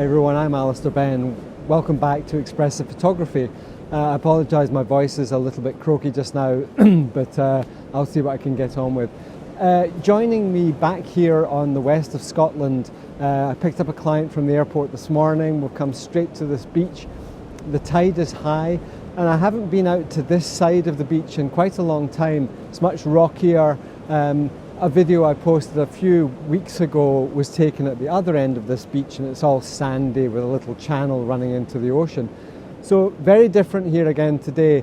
Hi everyone, I'm Alister Benn. Welcome back to Expressive Photography. I apologise, my voice is a little bit croaky just now, but I'll see what I can get on with. Joining me back here on the west of Scotland, I picked up a client from the airport this morning. We've come straight to this beach. The tide is high, and I haven't been out to this side of the beach in quite a long time. It's much rockier. A video I posted a few weeks ago was taken at the other end of this beach, and it's all sandy with a little channel running into the ocean. So very different here again today.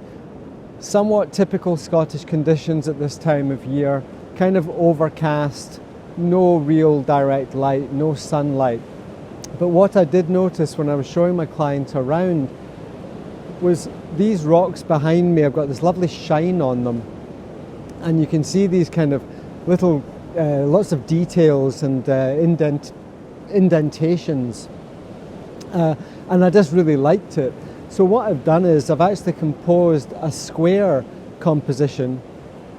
Somewhat typical Scottish conditions at this time of year, kind of overcast, no real direct light, no sunlight. But what I did notice when I was showing my client around was these rocks behind me have got this lovely shine on them, and you can see these kind of little lots of details and indentations, and I just really liked it. So what I've done is I've actually composed a square composition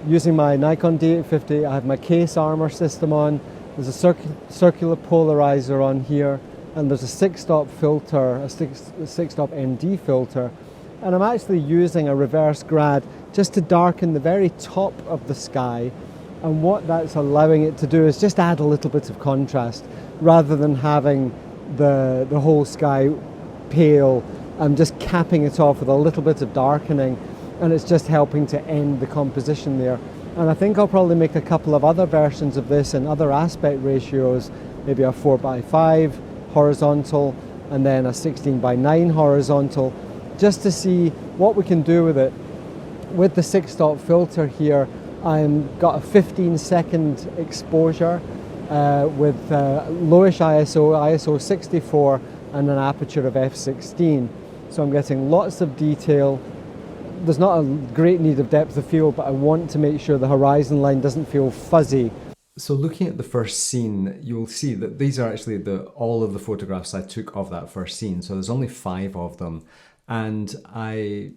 using my Nikon D850. I have my case armor system on, there's a circular polarizer on here, and there's a 6-stop filter, a 6-stop ND filter, and I'm actually using a reverse grad just to darken the very top of the sky. And what that's allowing it to do is just add a little bit of contrast rather than having the whole sky pale. I'm just capping it off with a little bit of darkening, and it's just helping to end the composition there. And I think I'll probably make a couple of other versions of this in other aspect ratios, maybe a 4:5 horizontal and then a 16:9 horizontal, just to see what we can do with it. With the 6-stop filter here, I've got a 15-second exposure with lowish ISO 64, and an aperture of f/16. So I'm getting lots of detail. There's not a great need of depth of field, but I want to make sure the horizon line doesn't feel fuzzy. So looking at the first scene, you'll see that these are actually all of the photographs I took of that first scene. So there's only 5 of them, and I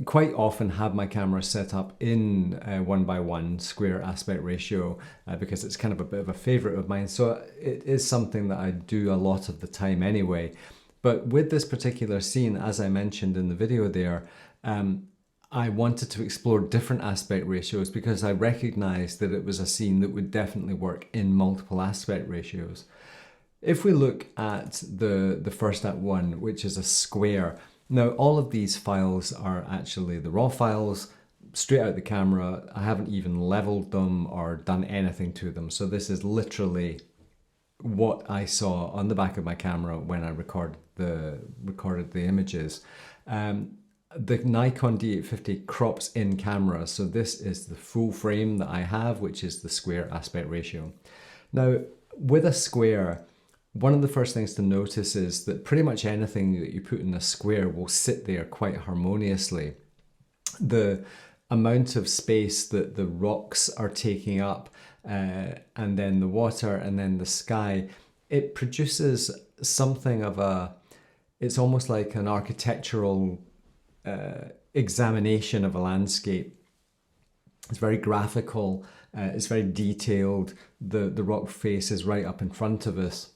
quite often have my camera set up in 1:1 square aspect ratio because it's kind of a bit of a favorite of mine. So it is something that I do a lot of the time anyway. But with this particular scene, as I mentioned in the video there, I wanted to explore different aspect ratios because I recognized that it was a scene that would definitely work in multiple aspect ratios. If we look at the first at 1, which is a square, now all of these files are actually the raw files, straight out the camera. I haven't even leveled them or done anything to them. So this is literally what I saw on the back of my camera when I recorded the images. The Nikon D850 crops in camera, so this is the full frame that I have, which is the square aspect ratio. Now, with a square, one of the first things to notice is that pretty much anything that you put in a square will sit there quite harmoniously. The amount of space that the rocks are taking up, and then the water, and then the sky, it produces something of it's almost like an architectural examination of a landscape. It's very graphical, it's very detailed, the rock face is right up in front of us,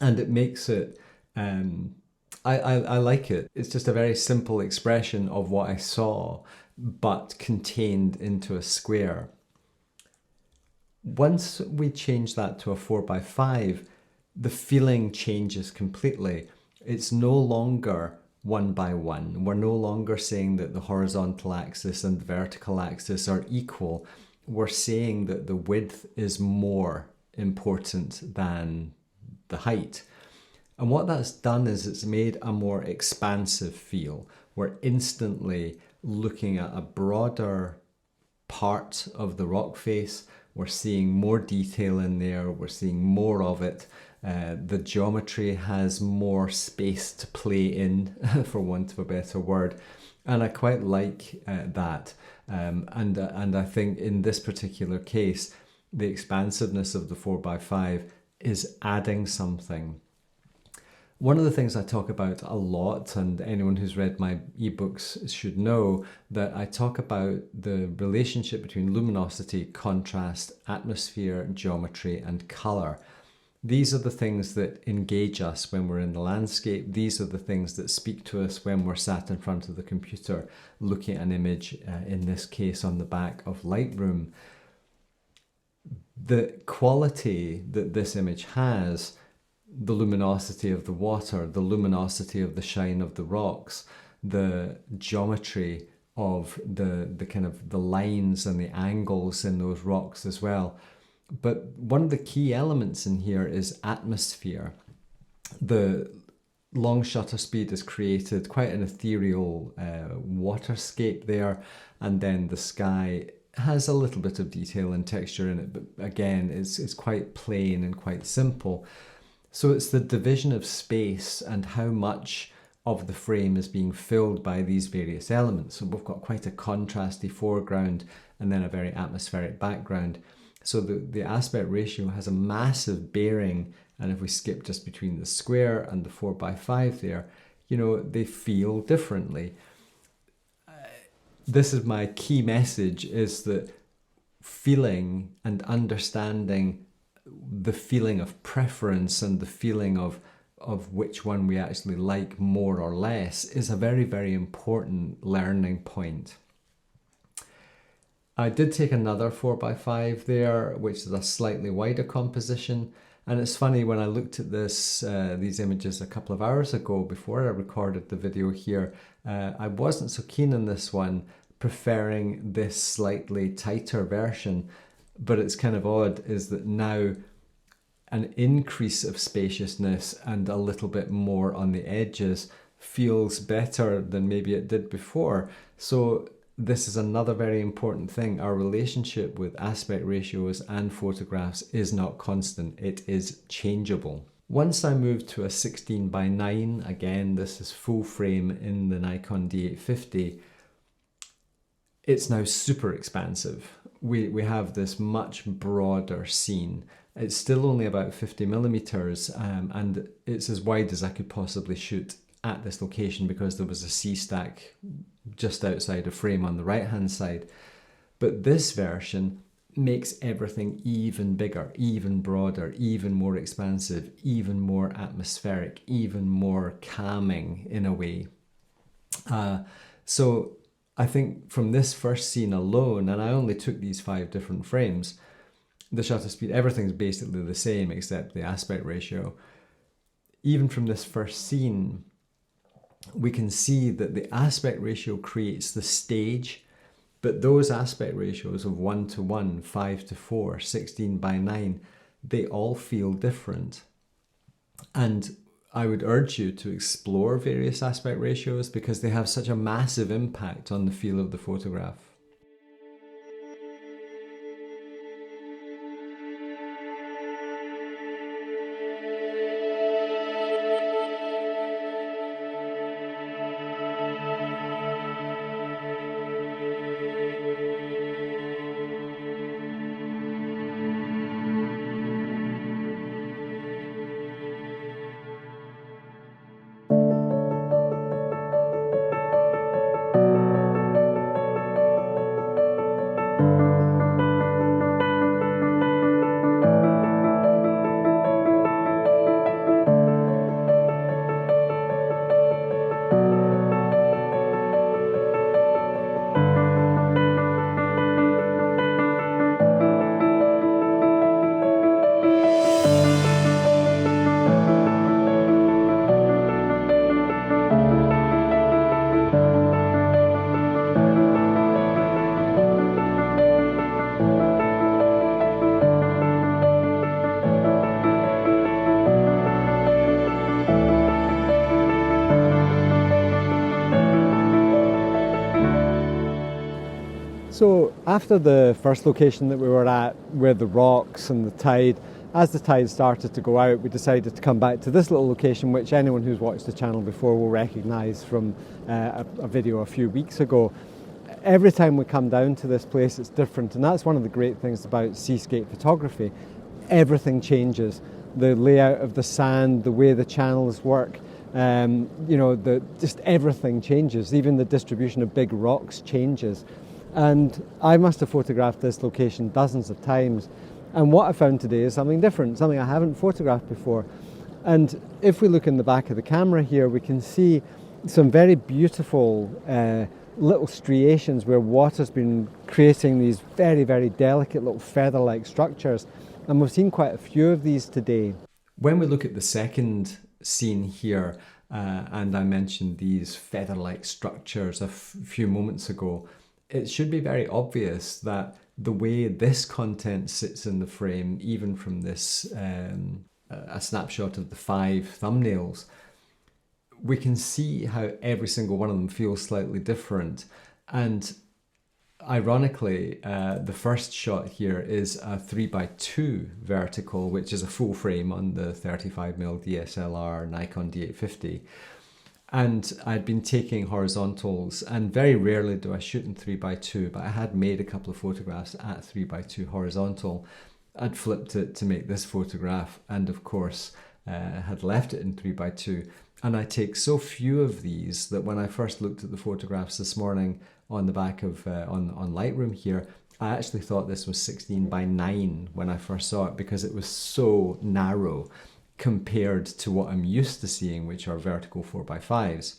and it makes it, I like it. It's just a very simple expression of what I saw, but contained into a square. Once we change that to a 4:5, the feeling changes completely. It's no longer 1:1. We're no longer saying that the horizontal axis and the vertical axis are equal. We're saying that the width is more important than the height. And what that's done is it's made a more expansive feel. We're instantly looking at a broader part of the rock face. We're seeing more detail in there. We're seeing more of it. The geometry has more space to play in, for want of a better word. And I quite like that. And I think in this particular case, the expansiveness of the 4:5 is adding something. One of the things I talk about a lot, and anyone who's read my ebooks should know, that I talk about the relationship between luminosity, contrast, atmosphere, geometry, and color. These are the things that engage us when we're in the landscape. These are the things that speak to us when we're sat in front of the computer looking at an image, in this case on the back of Lightroom. The quality that this image has, the luminosity of the water, the luminosity of the shine of the rocks, the geometry of the kind of the lines and the angles in those rocks as well. But one of the key elements in here is atmosphere. The long shutter speed has created quite an ethereal waterscape there, and then the sky has a little bit of detail and texture in it, but again it's quite plain and quite simple. So it's the division of space and how much of the frame is being filled by these various elements. So we've got quite a contrasty foreground and then a very atmospheric background. So the aspect ratio has a massive bearing, and if we skip just between the square and the 4:5 there, they feel differently. This is my key message, is that feeling and understanding the feeling of preference and the feeling of which one we actually like more or less is a very, very important learning point. I did take another 4:5 there, which is a slightly wider composition. And it's funny, when I looked at these images a couple of hours ago before I recorded the video here, I wasn't so keen on this one, preferring this slightly tighter version. But it's kind of odd is that now an increase of spaciousness and a little bit more on the edges feels better than maybe it did before. So this is another very important thing. Our relationship with aspect ratios and photographs is not constant. It is changeable. Once I moved to a 16:9, again, this is full frame in the Nikon D850, it's now super expansive. We have this much broader scene. It's still only about 50 millimeters, and it's as wide as I could possibly shoot at this location because there was a C-stack just outside a frame on the right hand side. But this version makes everything even bigger, even broader, even more expansive, even more atmospheric, even more calming in a way. So I think from this first scene alone, and I only took these 5 different frames, the shutter speed, everything's basically the same except the aspect ratio. Even from this first scene, we can see that the aspect ratio creates the stage, but those aspect ratios of 1:1, 5:4, 16:9, they all feel different. And I would urge you to explore various aspect ratios because they have such a massive impact on the feel of the photograph. So after the first location that we were at, where the rocks and the tide, as the tide started to go out, we decided to come back to this little location, which anyone who's watched the channel before will recognise from a video a few weeks ago. Every time we come down to this place, it's different, and that's one of the great things about seascape photography. Everything changes. The layout of the sand, the way the channels work, just everything changes. Even the distribution of big rocks changes. And I must have photographed this location dozens of times, And what I found today is something different, something I haven't photographed before. And if we look in the back of the camera here, we can see some very beautiful little striations where water's been creating these very, very delicate little feather-like structures. And we've seen quite a few of these today. When we look at the second scene here, and I mentioned these feather-like structures a few moments ago, it should be very obvious that the way this content sits in the frame, even from this a snapshot of the 5 thumbnails, we can see how every single one of them feels slightly different. And ironically, the first shot here is a 3x2 vertical, which is a full frame on the 35mm DSLR Nikon D850. And I'd been taking horizontals, and very rarely do I shoot in 3x2, but I had made a couple of photographs at 3x2 horizontal. I'd flipped it to make this photograph, and of course had left it in 3x2. And I take so few of these that when I first looked at the photographs this morning on the back of on Lightroom here, I actually thought this was 16:9 when I first saw it, because it was so narrow compared to what I'm used to seeing, which are vertical 4x5s,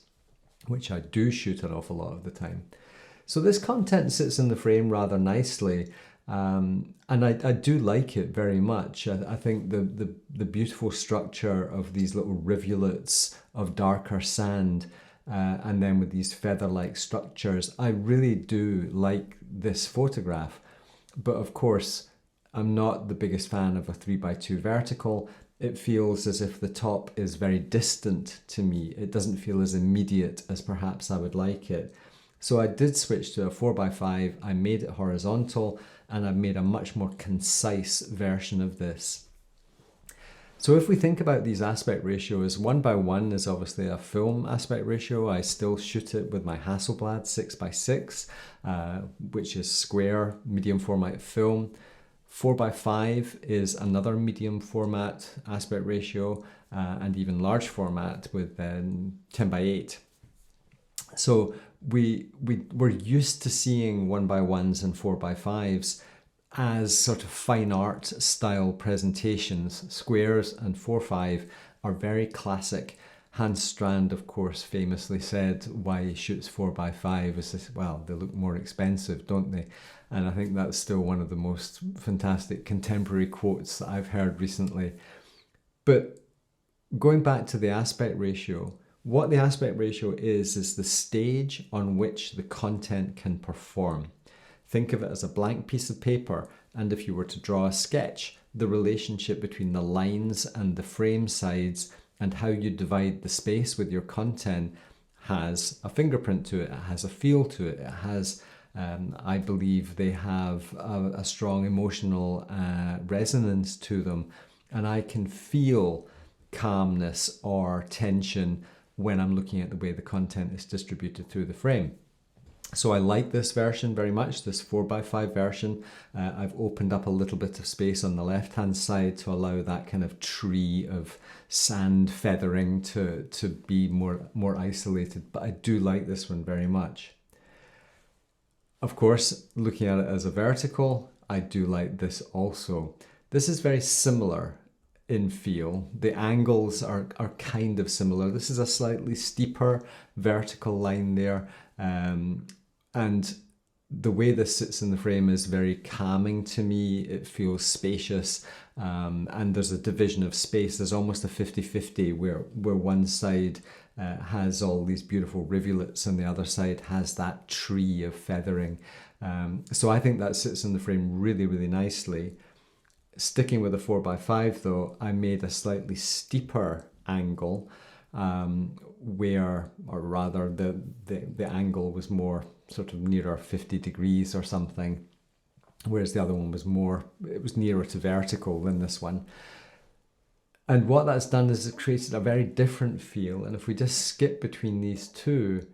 which I do shoot an awful lot of the time. So this content sits in the frame rather nicely, and I do like it very much. I think the beautiful structure of these little rivulets of darker sand, and then with these feather-like structures, I really do like this photograph. But of course, I'm not the biggest fan of a 3x2 vertical. It feels as if the top is very distant to me. It doesn't feel as immediate as perhaps I would like it. So I did switch to a 4x5, I made it horizontal, and I've made a much more concise version of this. So if we think about these aspect ratios, 1:1 is obviously a film aspect ratio. I still shoot it with my Hasselblad 6x6, which is square, medium format film. 4x5 is another medium format aspect ratio, and even large format with 10x8. So we're used to seeing 1:1s and 4x5s as sort of fine art style presentations. Squares and 4:5 are very classic. Hans Strand, of course, famously said why he shoots 4x5 is this, well, they look more expensive, don't they? And I think that's still one of the most fantastic contemporary quotes that I've heard recently. But going back to the aspect ratio, what the aspect ratio is the stage on which the content can perform. Think of it as a blank piece of paper, and if you were to draw a sketch, the relationship between the lines and the frame sides and how you divide the space with your content has a fingerprint to it, it has a feel to it, it has, I believe they have a strong emotional resonance to them, and I can feel calmness or tension when I'm looking at the way the content is distributed through the frame. So I like this version very much, this 4x5 version. I've opened up a little bit of space on the left-hand side to allow that kind of tree of sand feathering to be more isolated, but I do like this one very much. Of course, looking at it as a vertical, I do like this also. This is very similar in feel. The angles are kind of similar. This is a slightly steeper vertical line there, and the way this sits in the frame is very calming to me. It feels spacious, and there's a division of space. There's almost a 50-50 where one side has all these beautiful rivulets and the other side has that tree of feathering. So I think that sits in the frame really, really nicely. Sticking with a 4x5 though, I made a slightly steeper angle where, or rather the angle was more sort of nearer 50 degrees or something, whereas the other one was it was nearer to vertical than this one. And what that's done is it created a very different feel. And if we just skip between these two,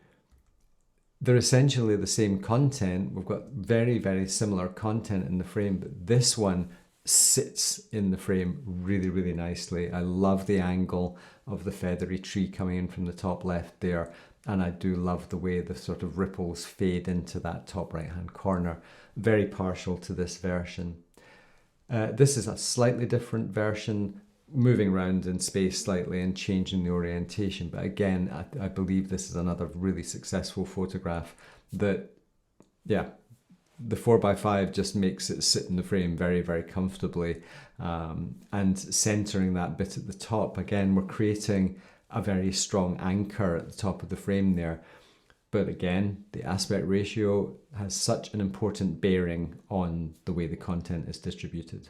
they're essentially the same content. We've got very, very similar content in the frame, but this one sits in the frame really, really nicely. I love the angle of the feathery tree coming in from the top left there, and I do love the way the sort of ripples fade into that top right hand corner. Very partial to this version. This is a slightly different version, moving around in space slightly and changing the orientation. But again, I believe this is another really successful photograph that, yeah, the 4x5 just makes it sit in the frame very, very comfortably. And centering that bit at the top, again, we're creating a very strong anchor at the top of the frame there. But again, the aspect ratio has such an important bearing on the way the content is distributed.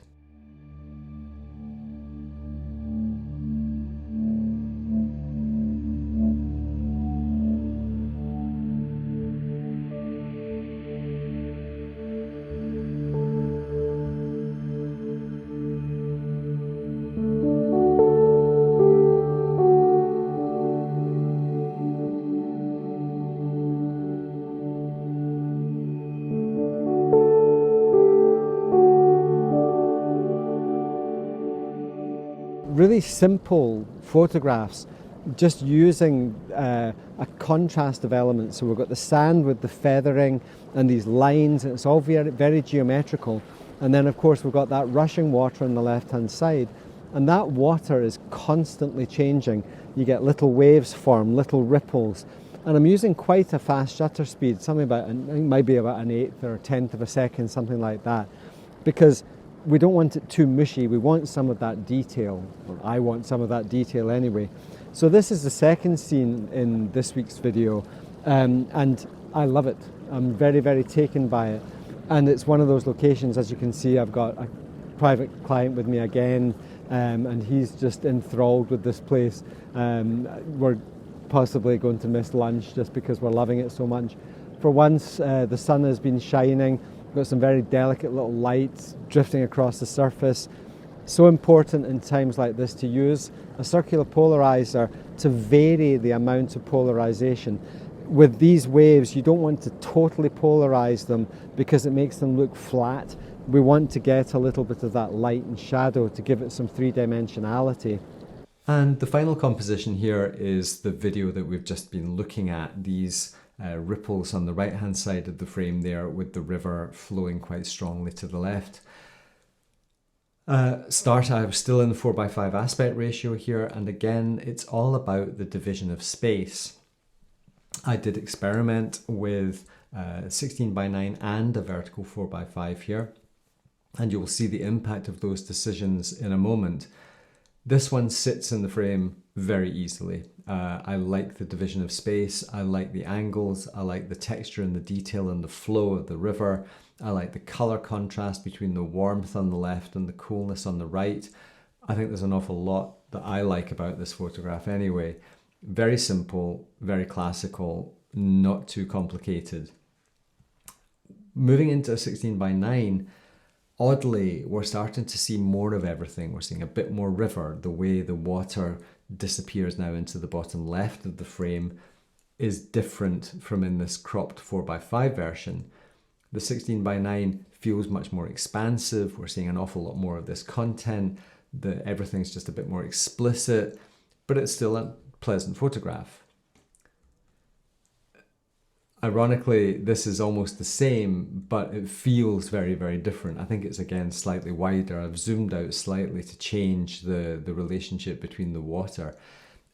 Really simple photographs, just using a contrast of elements. So we've got the sand with the feathering and these lines, and it's all very, very geometrical. And then of course we've got that rushing water on the left hand side, and that water is constantly changing. You get little waves form, little ripples, and I'm using quite a fast shutter speed, something about, I think it might be about an 1/8 or 1/10 of a second, something like that, because we don't want it too mushy. We want some of that detail, or I want some of that detail anyway. So this is the second scene in this week's video, and I love it. I'm very, very taken by it. And it's one of those locations, as you can see, I've got a private client with me again, and he's just enthralled with this place. We're possibly going to miss lunch just because we're loving it so much. For once, the sun has been shining. Got some very delicate little lights drifting across the surface. So important in times like this to use a circular polarizer to vary the amount of polarization. With these waves, you don't want to totally polarize them because it makes them look flat. We want to get a little bit of that light and shadow to give it some three-dimensionality. And the final composition here is the video that we've just been looking at, these ripples on the right hand side of the frame there, with the river flowing quite strongly to the left. I was still in the 4x5 aspect ratio here, and again it's all about the division of space. I did experiment with 16:9 and a vertical 4x5 here, and you'll see the impact of those decisions in a moment. This one sits in the frame very easily. I like the division of space, I like the angles, I like the texture and the detail and the flow of the river. I like the color contrast between the warmth on the left and the coolness on the right. I think there's an awful lot that I like about this photograph anyway. Very simple, very classical, not too complicated. Moving into a 16:9, oddly, we're starting to see more of everything. We're seeing a bit more river. The way the water disappears now into the bottom left of the frame is different from in this cropped 4x5 version. The 16:9 feels much more expansive. We're seeing an awful lot more of this content. Everything's just a bit more explicit, but it's still a pleasant photograph. Ironically, this is almost the same, but it feels very, very different. I think it's again slightly wider. I've zoomed out slightly to change the relationship between the water.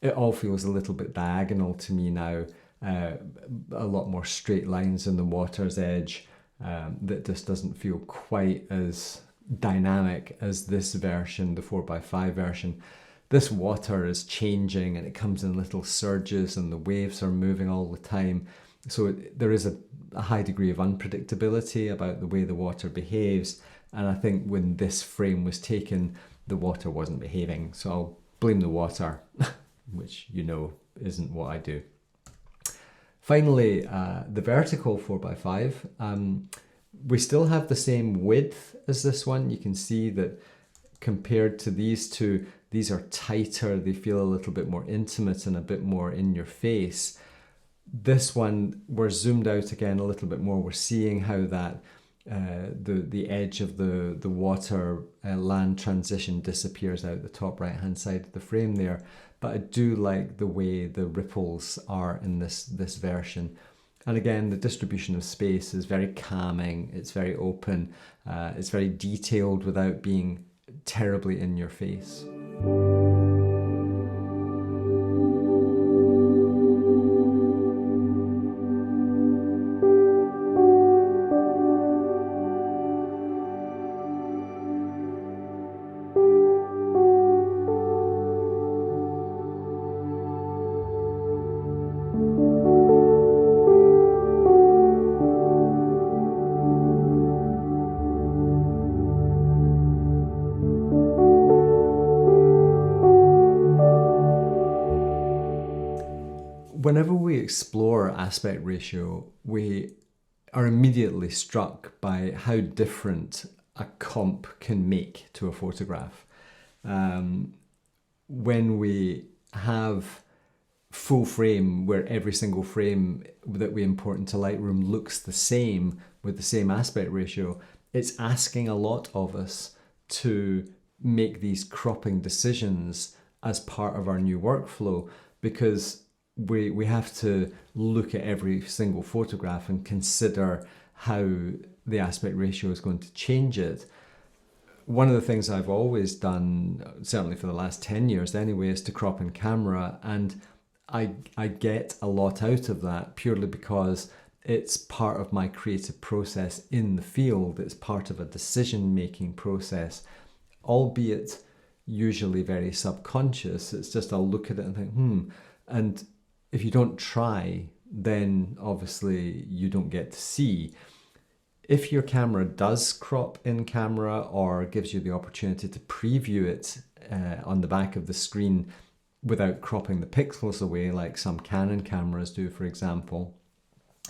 It all feels a little bit diagonal to me now. A lot more straight lines in the water's edge. That just doesn't feel quite as dynamic as this version, the 4x5 version. This water is changing and it comes in little surges and the waves are moving all the time. So there is a high degree of unpredictability about the way the water behaves. And I think when this frame was taken, the water wasn't behaving. So I'll blame the water, which you know isn't what I do. Finally, the vertical 4x5. We still have the same width as this one. You can see that compared to these two, these are tighter. They feel a little bit more intimate and a bit more in your face. This one, we're zoomed out again a little bit more. We're seeing how that the edge of the water land transition disappears out the top right hand side of the frame there. But I do like the way the ripples are in this version. And again, the distribution of space is very calming, it's very open, it's very detailed without being terribly in your face. Whenever we explore aspect ratio, we are immediately struck by how different a comp can make to a photograph. When we have full frame, where every single frame that we import into Lightroom looks the same with the same aspect ratio, it's asking a lot of us to make these cropping decisions as part of our new workflow, because we have to look at every single photograph and consider how the aspect ratio is going to change it. One of the things I've always done, certainly for the last 10 years anyway, is to crop in camera, and I get a lot out of that purely because it's part of my creative process in the field. It's part of a decision-making process, albeit usually very subconscious. It's just I'll look at it and think, and if you don't try, then obviously you don't get to see. If your camera does crop in camera or gives you the opportunity to preview it on the back of the screen without cropping the pixels away, like some Canon cameras do, for example,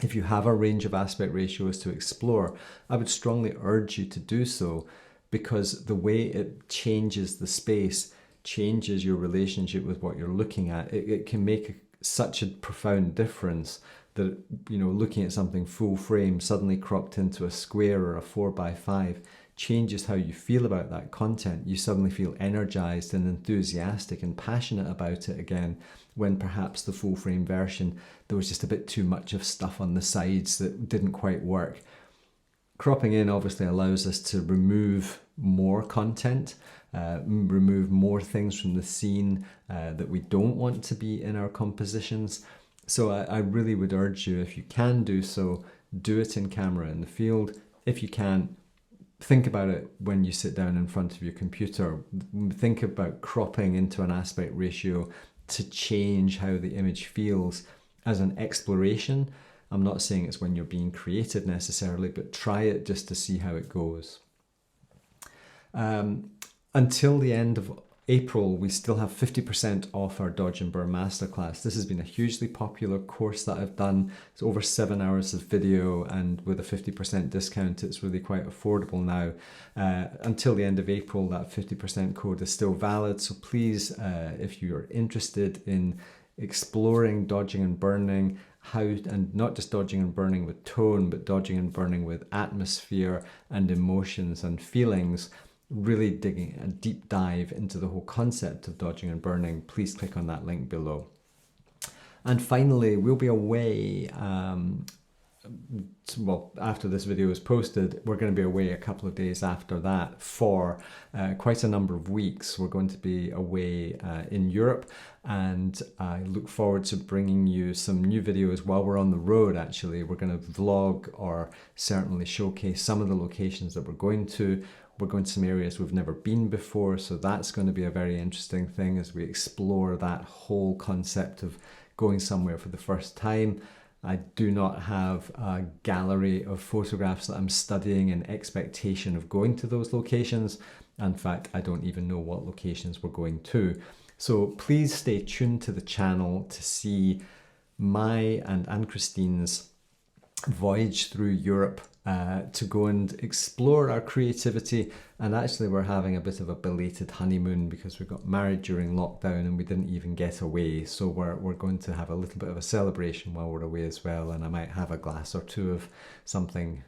if you have a range of aspect ratios to explore, I would strongly urge you to do so, because the way it changes the space changes your relationship with what you're looking at. It can make such a profound difference that, you know, looking at something full frame suddenly cropped into a square or a 4:5 changes how you feel about that content. You suddenly feel energized and enthusiastic and passionate about it again, when perhaps the full frame version, there was just a bit too much of stuff on the sides that didn't quite work. Cropping in obviously allows us to remove more content, remove more things from the scene that we don't want to be in our compositions. So I really would urge you, if you can do so, do it in camera in the field. If you can't, think about it when you sit down in front of your computer. Think about cropping into an aspect ratio to change how the image feels as an exploration. I'm not saying it's when you're being creative necessarily, but try it just to see how it goes. Until the end of April, we still have 50% off our Dodge and Burn Masterclass. This has been a hugely popular course that I've done. It's over 7 hours of video, and with a 50% discount, it's really quite affordable now. Until the end of April, that 50% code is still valid. So please, if you're interested in exploring dodging and burning, and not just dodging and burning with tone, but dodging and burning with atmosphere and emotions and feelings, really digging a deep dive into the whole concept of dodging and burning, please click on that link below. And finally, we'll be away, well, after this video is posted, we're going to be away a couple of days after that for quite a number of weeks. We're going to be away in Europe, and I look forward to bringing you some new videos while we're on the road. Actually, we're going to vlog or certainly showcase some of the locations that we're going to. We're going to some areas we've never been before, so that's going to be a very interesting thing as we explore that whole concept of going somewhere for the first time. I do not have a gallery of photographs that I'm studying in expectation of going to those locations. In fact, I don't even know what locations we're going to. So please stay tuned to the channel to see my and Ann Kristin's voyage through Europe to go and explore our creativity. And actually we're having a bit of a belated honeymoon because we got married during lockdown and we didn't even get away. So we're going to have a little bit of a celebration while we're away as well, and I might have a glass or two of something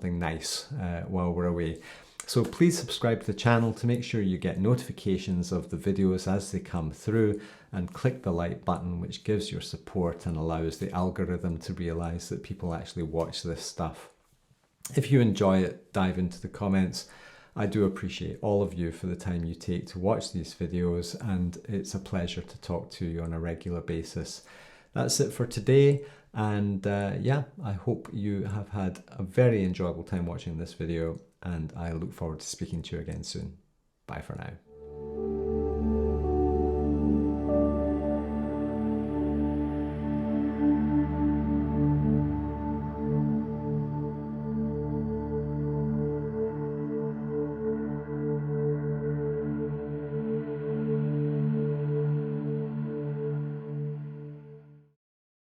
nice while we're away. So please subscribe to the channel to make sure you get notifications of the videos as they come through, and click the like button, which gives your support and allows the algorithm to realize that people actually watch this stuff. If you enjoy it, dive into the comments. I do appreciate all of you for the time you take to watch these videos, and it's a pleasure to talk to you on a regular basis. That's it for today, and yeah, I hope you have had a very enjoyable time watching this video, and I look forward to speaking to you again soon. Bye for now.